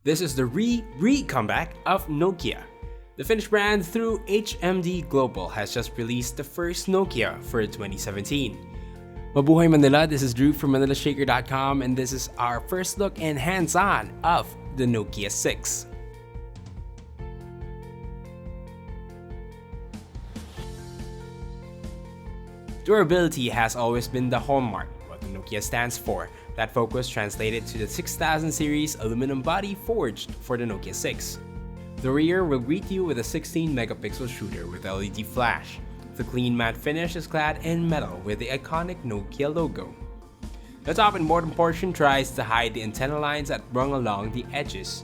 This is the re-comeback of Nokia. The Finnish brand, through HMD Global, has just released the first Nokia for 2017. Mabuhay Manila, this is Drew from ManilaShaker.com, and this is our first look and hands-on of the Nokia 6. Durability has always been the hallmark, what the Nokia stands for. That focus translated to the 6000 series aluminum body forged for the Nokia 6. The rear will greet you with a 16-megapixel shooter with LED flash. The clean matte finish is clad in metal with the iconic Nokia logo. The top and bottom portion tries to hide the antenna lines that run along the edges.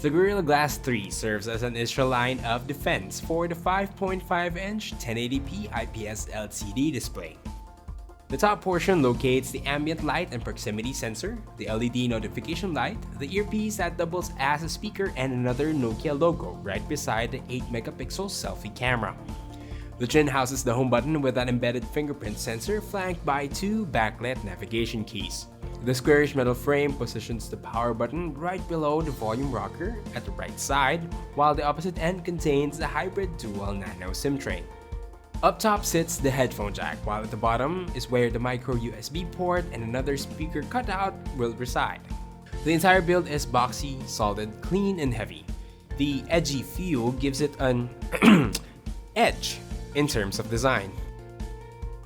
The Gorilla Glass 3 serves as an extra line of defense for the 5.5-inch 1080p IPS LCD display. The top portion locates the ambient light and proximity sensor, the LED notification light, the earpiece that doubles as a speaker, and another Nokia logo right beside the 8-megapixel selfie camera. The chin houses the home button with an embedded fingerprint sensor flanked by two backlit navigation keys. The squarish metal frame positions the power button right below the volume rocker at the right side, while the opposite end contains the hybrid dual nano SIM tray. Up top sits the headphone jack, while at the bottom is where the micro USB port and another speaker cutout will reside. The entire build is boxy, solid, clean, and heavy. The edgy feel gives it an edge in terms of design.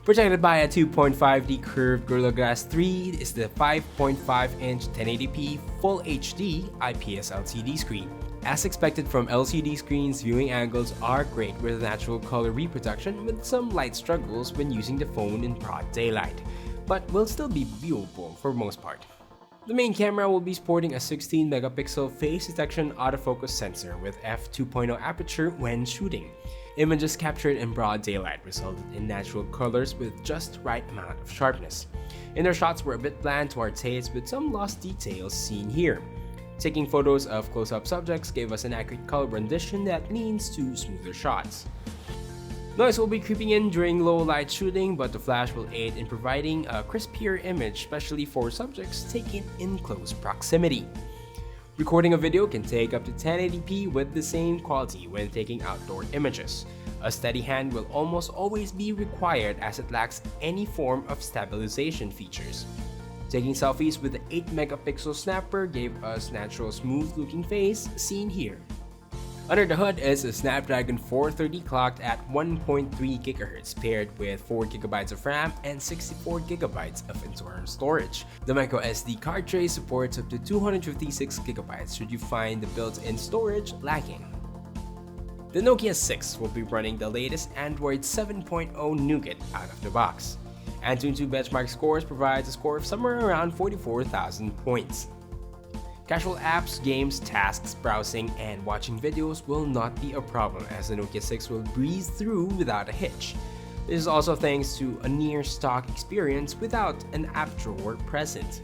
Protected by a 2.5D curved Gorilla Glass 3 is the 5.5-inch 1080p Full HD IPS LCD screen. As expected from LCD screens, viewing angles are great with natural color reproduction, with some light struggles when using the phone in broad daylight, but will still be viewable for most part. The main camera will be sporting a 16-megapixel face detection autofocus sensor with f2.0 aperture when shooting. Images captured in broad daylight resulted in natural colors with just right amount of sharpness. Inner shots were a bit bland to our taste, with some lost details seen here. Taking photos of close-up subjects gave us an accurate color rendition that leans to smoother shots. Noise will be creeping in during low-light shooting, but the flash will aid in providing a crispier image, especially for subjects taken in close proximity. Recording a video can take up to 1080p with the same quality when taking outdoor images. A steady hand will almost always be required as it lacks any form of stabilization features. Taking selfies with the 8-megapixel snapper gave us natural smooth-looking face seen here. Under the hood is a Snapdragon 430 clocked at 1.3 GHz paired with 4GB of RAM and 64GB of internal storage. The microSD card tray supports up to 256GB should you find the built-in storage lacking. The Nokia 6 will be running the latest Android 7.0 Nougat out of the box. Antutu benchmark scores provides a score of somewhere around 44,000 points. Casual apps, games, tasks, browsing, and watching videos will not be a problem, as the Nokia 6 will breeze through without a hitch. This is also thanks to a near-stock experience without an app drawer present.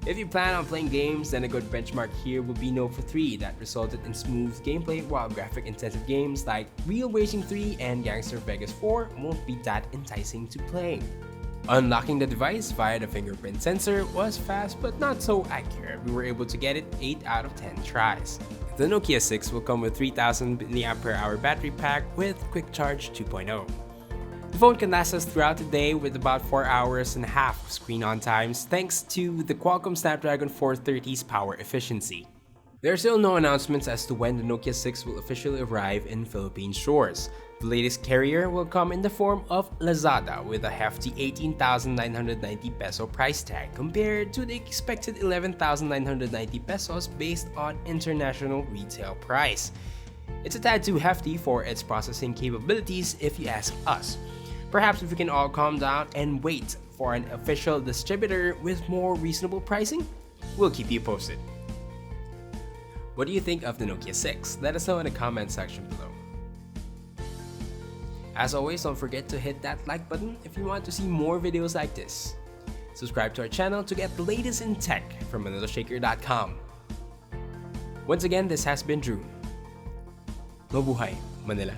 If you plan on playing games, then a good benchmark here will be Nova 3 that resulted in smooth gameplay, while graphic-intensive games like Real Racing 3 and Gangster Vegas 4 won't be that enticing to play. Unlocking the device via the fingerprint sensor was fast but not so accurate. We were able to get it 8 out of 10 tries. The Nokia 6 will come with 3000 mAh battery pack with Quick Charge 2.0. The phone can last us throughout the day with about 4 hours and a half of screen on times thanks to the Qualcomm Snapdragon 430's power efficiency. There are still no announcements as to when the Nokia 6 will officially arrive in Philippine shores. The latest carrier will come in the form of Lazada with a hefty 18,990 peso price tag compared to the expected 11,990 pesos based on international retail price. It's a tad too hefty for its processing capabilities if you ask us. Perhaps if we can all calm down and wait for an official distributor with more reasonable pricing, we'll keep you posted. What do you think of the Nokia 6? Let us know in the comment section below. As always, don't forget to hit that like button if you want to see more videos like this. Subscribe to our channel to get the latest in tech from ManilaShaker.com. Once again, this has been Drew. Mabuhay, Manila.